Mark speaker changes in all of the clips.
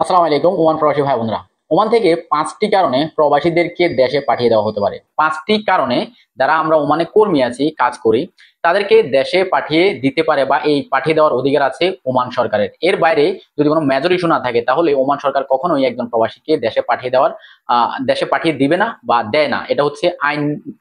Speaker 1: আসসালামু আলাইকুম ওমান প্রবাসী ভাই বোনেরা। ওমান থেকে 5টি কারণে প্রবাসীদেরকে দেশে পাঠিয়ে দেওয়া হতে পারে। 5টি কারণে যারা আমরা ওমানে কর্মী আছি, কাজ করি, তাদেরকে দেশে পাঠিয়ে দিতে পারে বা এই পাঠিয়ে দেওয়ার অধিকার আছে ওমান সরকারের। এর বাইরে যদি কোনো মেজর ইস্যু না থাকে তাহলে ওমান সরকার কখনোই একজন প্রবাসীকে দেশে পাঠিয়ে দিবে না বা দেয় না। এটা হচ্ছে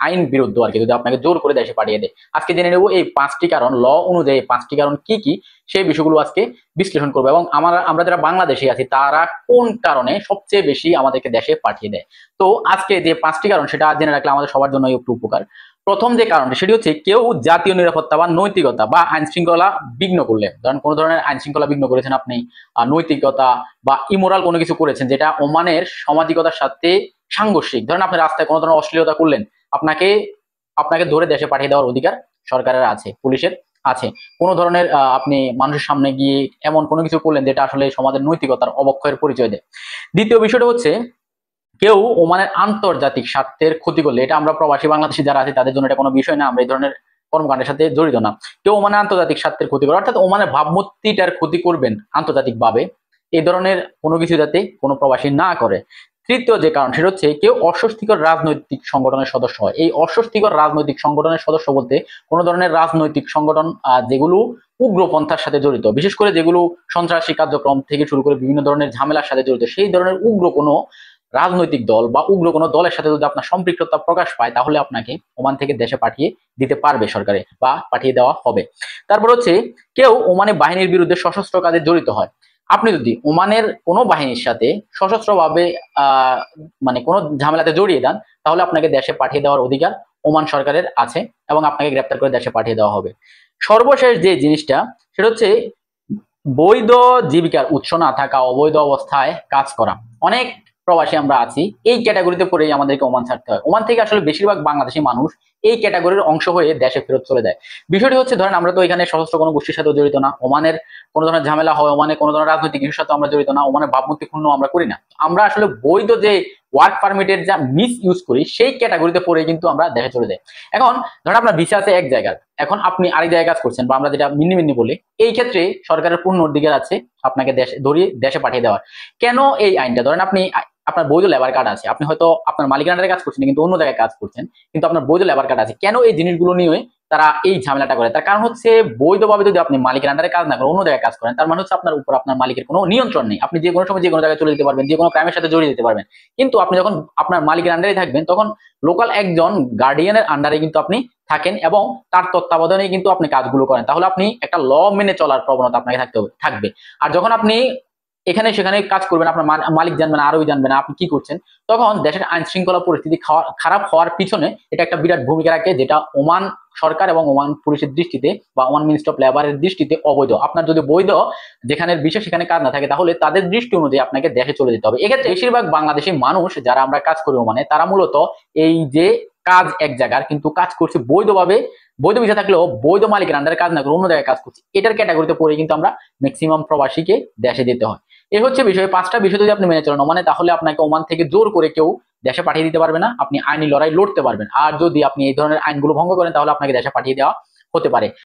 Speaker 1: আইন বিরুদ্ধ আর কি, যদি আপনাকে জোর করে দেশে পাঠিয়ে দেয়। আজকে জেনে নেব এই 5টি কারণ, ল অনুযায়ী 5টি কারণ কি কি, সেই বিষয়গুলো আজকে বিশ্লেষণ করবো এবং আমরা যারা বাংলাদেশে আছি তারা কোন কারণে সবচেয়ে বেশি আমাদেরকে দেশে পাঠিয়ে দেয়। তো আজকে যে 5টি কারণ সেটা জেনে রাখলে আমাদের সবার জন্য একটু উপকার। প্রথম যে কারণটি সেটি হচ্ছে কেউ জাতীয় নিরাপত্তা বা নৈতিকতা বা আইন শৃঙ্খলা বিঘ্ন করলে, ধরেন কোনো ধরনের আইন শৃঙ্খলা বিঘ্ন করেছেন আপনি, নৈতিকতা বা ইমোরাল কোনো কিছু করেছেন যেটা ওমানের সামাজিকতার সাথে সাংঘর্ষিক। ধরেন আপনি রাস্তায় কোনো ধরনের অশ্লীলতা করলেন, আপনাকে আপনাকে ধরে দেশে পাঠিয়ে দেওয়ার অধিকার সরকারের আছে, পুলিশের আছে। কোনো ধরনের আপনি মানুষের সামনে গিয়ে এমন কোনো কিছু করলেন যেটা আসলে সমাজের নৈতিকতার অবক্ষয়ের পরিচয় দেয়। দ্বিতীয় বিষয়টা হচ্ছে কেউ ওমানের আন্তর্জাতিক স্বার্থের ক্ষতি করলে, এটা আমরা প্রবাসী বাংলাদেশী যারা আছে তাদের জন্য এটা কোনো বিষয় না, আমরা এই ধরনের কর্মকাণ্ডের সাথে জড়িত না। কেউ ওমানের আন্তর্জাতিক স্বার্থের ক্ষতি করে, অর্থাৎ ওমানের ভাবমূর্তিটার ক্ষতি করবেন আন্তর্জাতিক ভাবে, এই ধরনের কোনো কিছু যাতে কোনো প্রবাসী না করে। তৃতীয় যে কারণ সেটা হচ্ছে কেউ অস্বস্তিকর রাজনৈতিক সংগঠনের সদস্য হয়। এই অস্বস্তিকর রাজনৈতিক সংগঠনের সদস্য বলতে কোনো ধরনের রাজনৈতিক সংগঠন যেগুলো উগ্রপন্থার সাথে জড়িত, বিশেষ করে যেগুলো সন্ত্রাসী কার্যক্রম থেকে শুরু করে বিভিন্ন ধরনের ঝামেলার সাথে জড়িত, সেই ধরনের উগ্র কোনো রাজনৈতিক দল বা উগ্র কোনো দলের সাথে যদি আপনার সম্পৃক্ততা প্রকাশ পায় তাহলে আপনাকে ওমান থেকে দেশে পাঠিয়ে দিতে পারবে সরকারে বা পাঠিয়ে দেওয়া হবে। তারপর হচ্ছে কেউ ওমানে বাহিনীর বিরুদ্ধে সশস্ত্র কাজে জড়িত হয়। আপনি যদি ওমানের কোনো বাহিনীর সাথে সশস্ত্রভাবে আহ মানে কোনো ঝামেলাতে জড়িয়ে দেন তাহলে আপনাকে দেশে পাঠিয়ে দেওয়ার অধিকার ওমান সরকারের আছে এবং আপনাকে গ্রেপ্তার করে দেশে পাঠিয়ে দেওয়া হবে। সর্বশেষ যে জিনিসটা সেটা হচ্ছে বৈধ জীবিকার উৎস না থাকা, অবৈধ অবস্থায় কাজ করা। অনেক প্রবাসী আমরা আছি এই ক্যাটাগরিতে পড়েই আমাদেরকে ওমান ছাড়তে হয়। ওমান থেকে আসলে বেশিরভাগ বাংলাদেশি মানুষ এই ক্যাটাগরির অংশ হয়ে দেশে ফেরত চলে যায়। বিষয়টি হচ্ছে ধরেন আমরা তো এখানে সশস্ত্র কোনো গোষ্ঠীর সাথে জড়িত না, ওমানের কোনো ধরনের ঝামেলা হয়, ওমানে কোনো ধরনের রাজনৈতিক ইস্যুর সাথে আমরা জড়িত না, ওমানের ভাবমূর্তি ক্ষুণ্ণ আমরা করি না। আমরা আসলে বৈধ যে ওয়ার্ক পারমিটের যা মিস ইউজ করি সেই ক্যাটাগরিতে পড়ে কিন্তু আমরা দেশে চলে যাই। এখন ধরেন আপনার ভিসা আছে এক জায়গার, এখন আপনি আরেক জায়গায় কাজ করছেন বা আমরা যেটা মিন্নি বলি, এই ক্ষেত্রে সরকারের পূর্ণ অধিকার আছে আপনাকে ধরিয়ে দেশে পাঠিয়ে দেওয়ার। কেন এই আইনটা? ধরেন আপনি আপনার বৈধ লেবার কার্ড আছে, আপনি হয়তো আপনার মালিকের আন্ডারে কাজ করছেন কিন্তু অন্য জায়গায় কাজ করছেন, কিন্তু আপনার বৈধ লেবার কার্ড আছে। কেন এই জিনিসগুলো নিয়ে তারা এই ঝামেলাটা করে? তার কারণ হচ্ছে বৈধভাবে যদি আপনি মালিকের আন্ডারে কাজ না করেন, অন্য জায়গায় কাজ করেন, তার মানে হচ্ছে আপনার উপর আপনার মালিকের কোনো নিয়ন্ত্রণ নেই। আপনি যে কোনো সময় যে কোনো জায়গায় চলে যেতে পারবেন, যে কোনো ক্রাইমের সাথে জড়িয়ে যেতে পারবেন। কিন্তু আপনি যখন আপনার মালিকের আন্ডারে থাকবেন তখন লোকাল একজন গার্ডিয়ানের আন্ডারে কিন্তু আপনি থাকেন এবং তার তত্ত্বাবধানে কিন্তু আপনি কাজগুলো করেন। তাহলে আপনি একটা ল মেনে চলার প্রবণতা আপনাকে থাকবে। আর যখন আপনি এখানে সেখানে কাজ করবেন, আপনার মালিক জানবে না, আরোই জানবে না আপনি কি করছেন, তখন দেশের আইন শৃঙ্খলা পরিস্থিতি খারাপ হওয়ার পিছনে এটা একটা বিরাট ভূমিকা রাখে, যেটা ওমান সরকার এবং ওমান পুলিশের দৃষ্টিতে বা ওমান মিনিস্ট্রি অফ লেবারের দৃষ্টিতে অবৈধ। আপনার যদি বৈধ যেখানে বিষয় সেখানে কাজ না থাকে তাহলে তাদের দৃষ্টি অনুযায়ী আপনাকে দেশে চলে যেতে হবে। এক্ষেত্রে বেশিরভাগ বাংলাদেশি মানুষ যারা আমরা কাজ করি ওমানে, তারা মূলত এই যে কাজ এক জায়গার কিন্তু কাজ করছে বৈধভাবে, বৈধ ভিসা থাকলেও বৈধ মালিকের আন্ডারে কাজ না করে অন্য জায়গায় কাজ করছে, এটার ক্যাটাগরিতে পড়ে কিন্তু আমরা ম্যাক্সিমাম প্রবাসীকে দেশে যেতে হয়। এই হচ্ছে বিষয়। 5টা বিষয় যদি আপনি মেনে চলেন ওমানে, তাহলে আপনাকে ওমান থেকে জোর করে কেউ দেশে পাঠিয়ে দিতে পারবে না, আপনি আইনি লড়াই লড়তে পারবেন। আর যদি আপনি এই ধরনের আইনগুলো ভঙ্গ করেন তাহলে আপনাকে দেশে পাঠিয়ে দেওয়া হতে পারে।